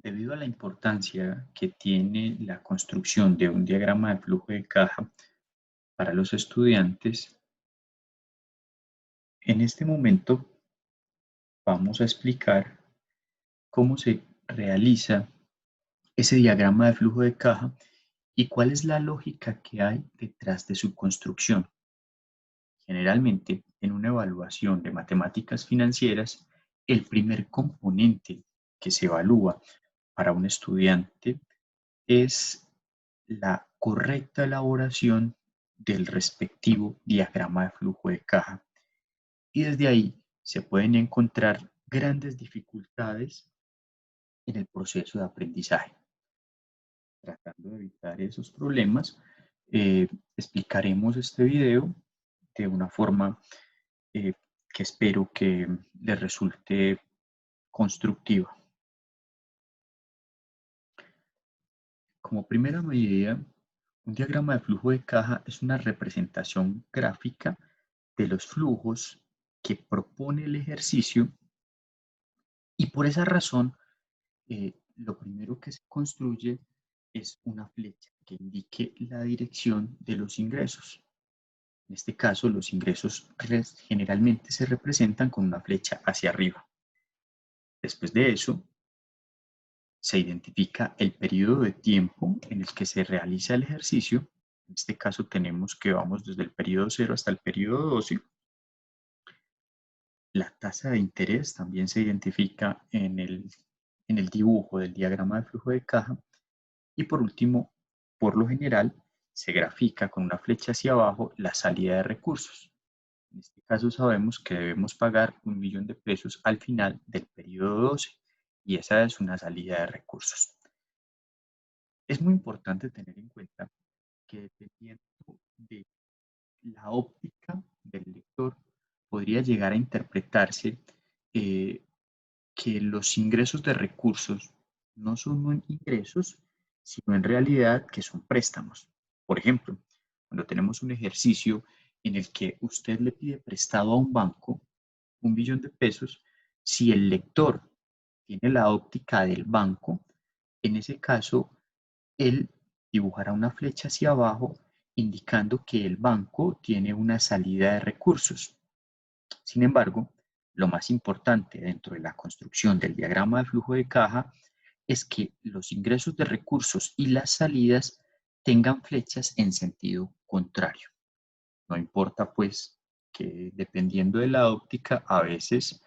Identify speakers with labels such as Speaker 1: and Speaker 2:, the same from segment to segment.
Speaker 1: Debido a la importancia que tiene la construcción de un diagrama de flujo de caja para los estudiantes, en este momento vamos a explicar cómo se realiza ese diagrama de flujo de caja y cuál es la lógica que hay detrás de su construcción. Generalmente, en una evaluación de matemáticas financieras, el primer componente que se evalúa para un estudiante es la correcta elaboración del respectivo diagrama de flujo de caja. Y desde ahí se pueden encontrar grandes dificultades en el proceso de aprendizaje. Tratando de evitar esos problemas, explicaremos este video de una forma eh, que espero que les resulte constructiva. Como primera medida, un diagrama de flujo de caja es una representación gráfica de los flujos que propone el ejercicio y por esa razón lo primero que se construye es una flecha que indique la dirección de los ingresos. En este caso, los ingresos generalmente se representan con una flecha hacia arriba. Después de eso, se identifica el periodo de tiempo en el que se realiza el ejercicio. En este caso tenemos que vamos desde el periodo 0 hasta el periodo 12. La tasa de interés también se identifica en el dibujo del diagrama de flujo de caja. Y por último, por lo general, se grafica con una flecha hacia abajo la salida de recursos. En este caso sabemos que debemos pagar 1.000.000 de pesos al final del periodo 12 y esa es una salida de recursos. Es muy importante tener en cuenta que dependiendo de la óptica del lector, podría llegar a interpretarse eh, que los ingresos de recursos no son ingresos, sino en realidad que son préstamos. Por ejemplo, cuando tenemos un ejercicio en el que usted le pide prestado a un banco 1.000.000 de pesos, si el lector tiene la óptica del banco, en ese caso, él dibujará una flecha hacia abajo indicando que el banco tiene una salida de recursos. Sin embargo, lo más importante dentro de la construcción del diagrama de flujo de caja es que los ingresos de recursos y las salidas tengan flechas en sentido contrario. No importa pues que dependiendo de la óptica a veces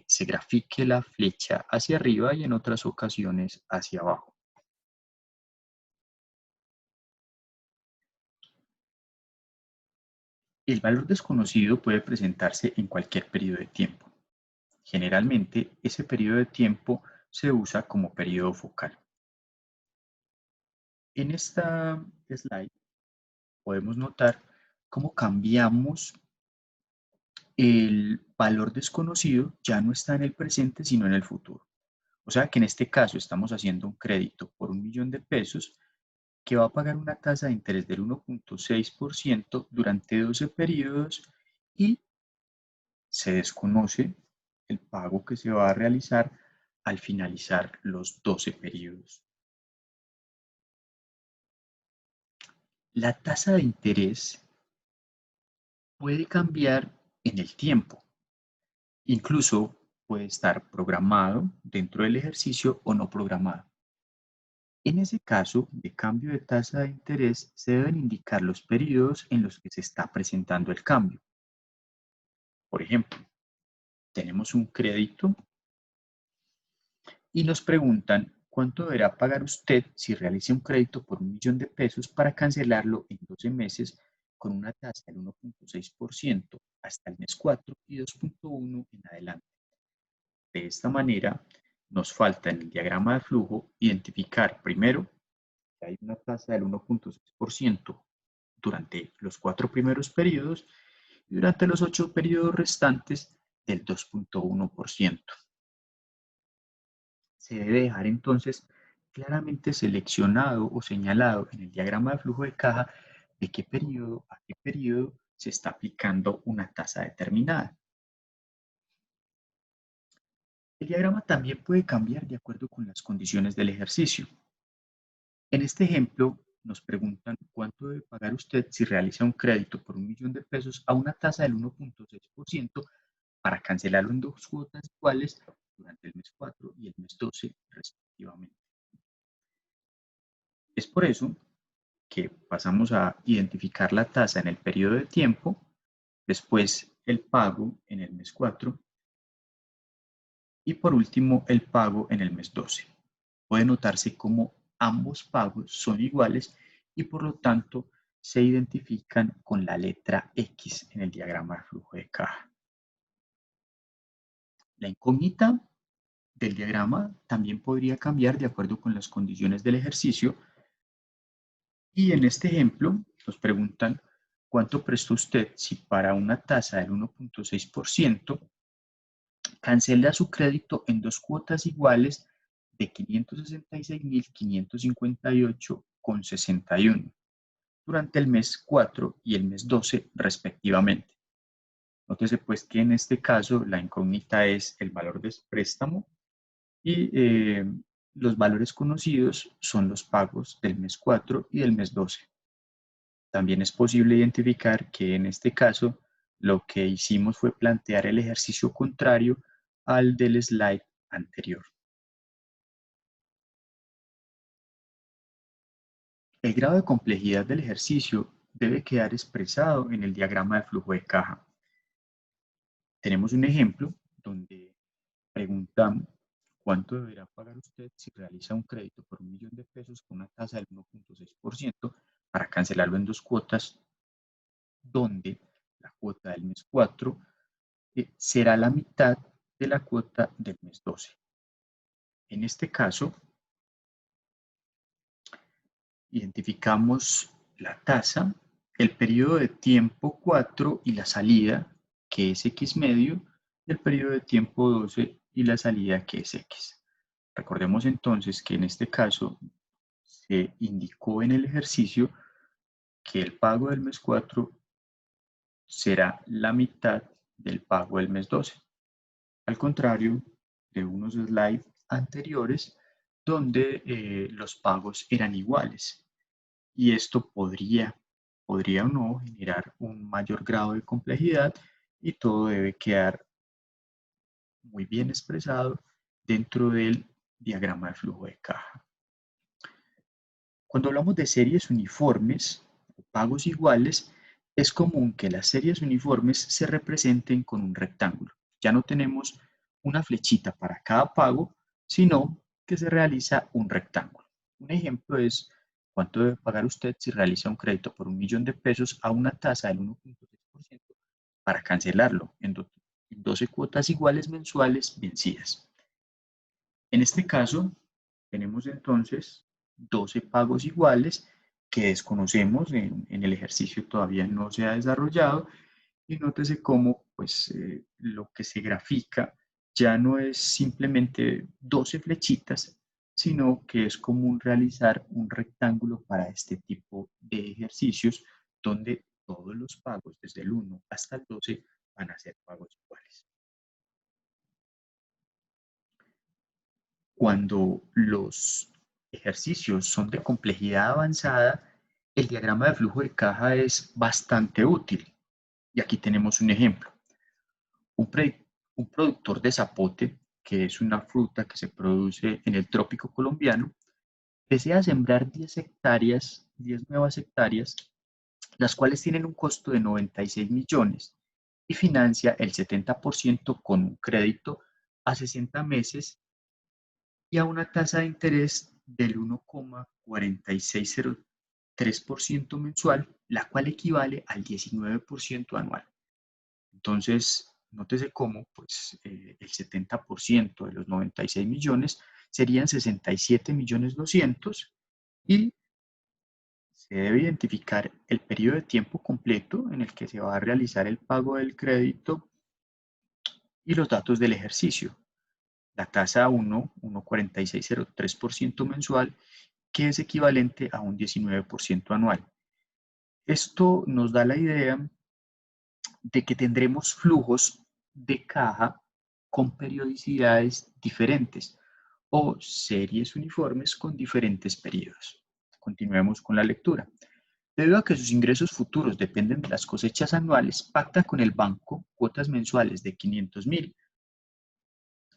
Speaker 1: se grafique la flecha hacia arriba y en otras ocasiones hacia abajo. El valor desconocido puede presentarse en cualquier periodo de tiempo. Generalmente, ese periodo de tiempo se usa como periodo focal. En esta slide podemos notar cómo cambiamos el valor desconocido, ya no está en el presente, sino en el futuro. O sea que en este caso estamos haciendo un crédito por 1.000.000 de pesos que va a pagar una tasa de interés del 1.6% durante 12 periodos y se desconoce el pago que se va a realizar al finalizar los 12 periodos. La tasa de interés puede cambiar en el tiempo. Incluso puede estar programado dentro del ejercicio o no programado. En ese caso de cambio de tasa de interés, se deben indicar los periodos en los que se está presentando el cambio. Por ejemplo, tenemos un crédito y nos preguntan cuánto deberá pagar usted si realiza un crédito por 1.000.000 de pesos para cancelarlo en 12 meses con una tasa del 1.6% hasta el mes 4 y 2.1 en adelante. De esta manera, nos falta en el diagrama de flujo identificar primero que hay una tasa del 1.6% durante los 4 primeros periodos y durante los 8 periodos restantes del 2.1%. Se debe dejar entonces claramente seleccionado o señalado en el diagrama de flujo de caja de qué periodo a qué periodo se está aplicando una tasa determinada. El diagrama también puede cambiar de acuerdo con las condiciones del ejercicio. En este ejemplo, nos preguntan cuánto debe pagar usted si realiza un crédito por 1.000.000 de pesos a una tasa del 1.6% para cancelarlo en dos cuotas iguales durante el mes 4 y el mes 12, respectivamente. Es por eso que pasamos a identificar la tasa en el periodo de tiempo, después el pago en el mes 4 y por último el pago en el mes 12. Puede notarse como ambos pagos son iguales y por lo tanto se identifican con la letra X en el diagrama de flujo de caja. La incógnita del diagrama también podría cambiar de acuerdo con las condiciones del ejercicio y en este ejemplo nos preguntan cuánto prestó usted si para una tasa del 1.6% cancela su crédito en dos cuotas iguales de 566.558,61 durante el mes 4 y el mes 12 respectivamente. Nótese pues que en este caso la incógnita es el valor del préstamo y los valores conocidos son los pagos del mes 4 y del mes 12. También es posible identificar que en este caso lo que hicimos fue plantear el ejercicio contrario al del slide anterior. El grado de complejidad del ejercicio debe quedar expresado en el diagrama de flujo de caja. Tenemos un ejemplo donde preguntamos cuánto deberá pagar usted si realiza un crédito por 1.000.000 de pesos con una tasa del 1.6% para cancelarlo en dos cuotas, donde la cuota del mes 4 será la mitad de la cuota del mes 12. En este caso, identificamos la tasa, el periodo de tiempo 4 y la salida, que es X medio, y el periodo de tiempo 12 y la salida, que es X. Recordemos entonces que en este caso se indicó en el ejercicio que el pago del mes 4 será la mitad del pago del mes 12. Al contrario de unos slides anteriores donde los pagos eran iguales. Y esto podría o no generar un mayor grado de complejidad y todo debe quedar muy bien expresado dentro del diagrama de flujo de caja. Cuando hablamos de series uniformes o pagos iguales, es común que las series uniformes se representen con un rectángulo. Ya no tenemos una flechita para cada pago, sino que se realiza un rectángulo. Un ejemplo es cuánto debe pagar usted si realiza un crédito por 1.000.000 de pesos a una tasa del 1.6% para cancelarlo en 12 cuotas iguales mensuales vencidas. En este caso, tenemos entonces 12 pagos iguales que desconocemos, en el ejercicio todavía no se ha desarrollado, y nótese cómo pues, lo que se grafica ya no es simplemente 12 flechitas, sino que es común realizar un rectángulo para este tipo de ejercicios donde todos los pagos, desde el 1 hasta el 12, van a ser pagos iguales. Cuando los ejercicios son de complejidad avanzada, el diagrama de flujo de caja es bastante útil. Y aquí tenemos un ejemplo. Un productor de zapote, que es una fruta que se produce en el trópico colombiano, desea sembrar 10 hectáreas, 10 nuevas hectáreas, las cuales tienen un costo de 96 millones y financia el 70% con un crédito a 60 meses y a una tasa de interés del 1,4603% mensual, la cual equivale al 19% anual. Entonces, nótese cómo pues, el 70% de los 96 millones serían 67.200.000 y se debe identificar el periodo de tiempo completo en el que se va a realizar el pago del crédito y los datos del ejercicio. La tasa 1,4603% mensual, que es equivalente a un 19% anual. Esto nos da la idea de que tendremos flujos de caja con periodicidades diferentes o series uniformes con diferentes periodos. Continuemos con la lectura. Debido a que sus ingresos futuros dependen de las cosechas anuales, pacta con el banco cuotas mensuales de 500.000.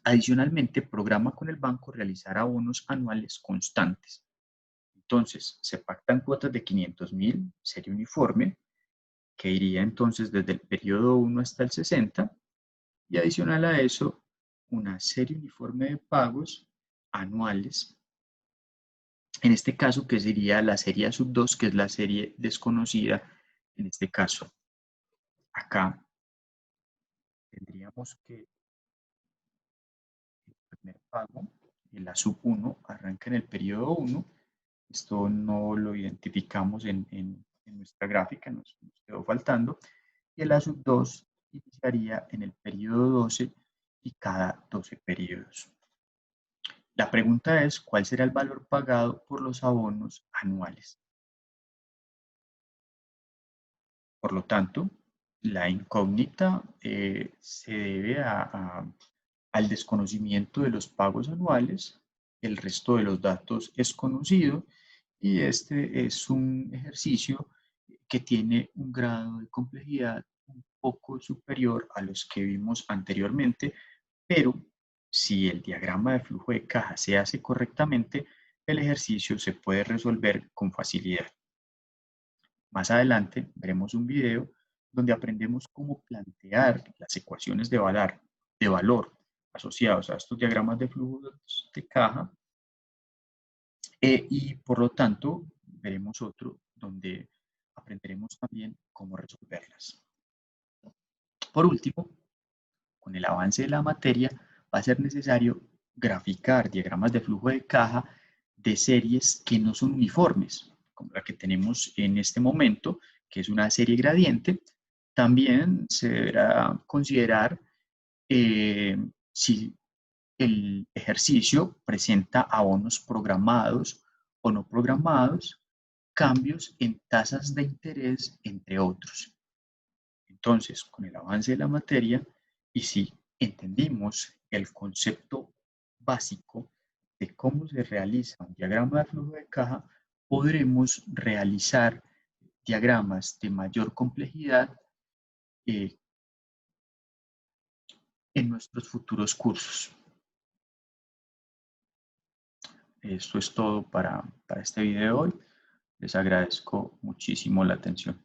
Speaker 1: Adicionalmente, programa con el banco realizar abonos anuales constantes. Entonces, se pactan cuotas de 500.000, serie uniforme, que iría entonces desde el periodo 1 hasta el 60, y adicional a eso, una serie uniforme de pagos anuales. En este caso, que sería la serie sub 2, que es la serie desconocida. En este caso, acá tendríamos que el primer pago, la sub 1, arranca en el periodo 1. Esto no lo identificamos en nuestra gráfica, nos quedó faltando. Y el sub 2 iniciaría en el periodo 12 y cada 12 periodos. La pregunta es, ¿cuál será el valor pagado por los abonos anuales? Por lo tanto, la incógnita se debe al desconocimiento de los pagos anuales. El resto de los datos es conocido y este es un ejercicio que tiene un grado de complejidad un poco superior a los que vimos anteriormente, pero si el diagrama de flujo de caja se hace correctamente, el ejercicio se puede resolver con facilidad. Más adelante veremos un video donde aprendemos cómo plantear las ecuaciones de valor asociados a estos diagramas de flujo de caja y por lo tanto veremos otro donde aprenderemos también cómo resolverlas. Por último, con el avance de la materia va a ser necesario graficar diagramas de flujo de caja de series que no son uniformes, como la que tenemos en este momento, que es una serie gradiente. También se deberá considerar si el ejercicio presenta abonos programados o no programados, cambios en tasas de interés, entre otros. Entonces, con el avance de la materia, y si entendimos el concepto básico de cómo se realiza un diagrama de flujo de caja, podremos realizar diagramas de mayor complejidad en nuestros futuros cursos. Esto es todo para este video de hoy. Les agradezco muchísimo la atención.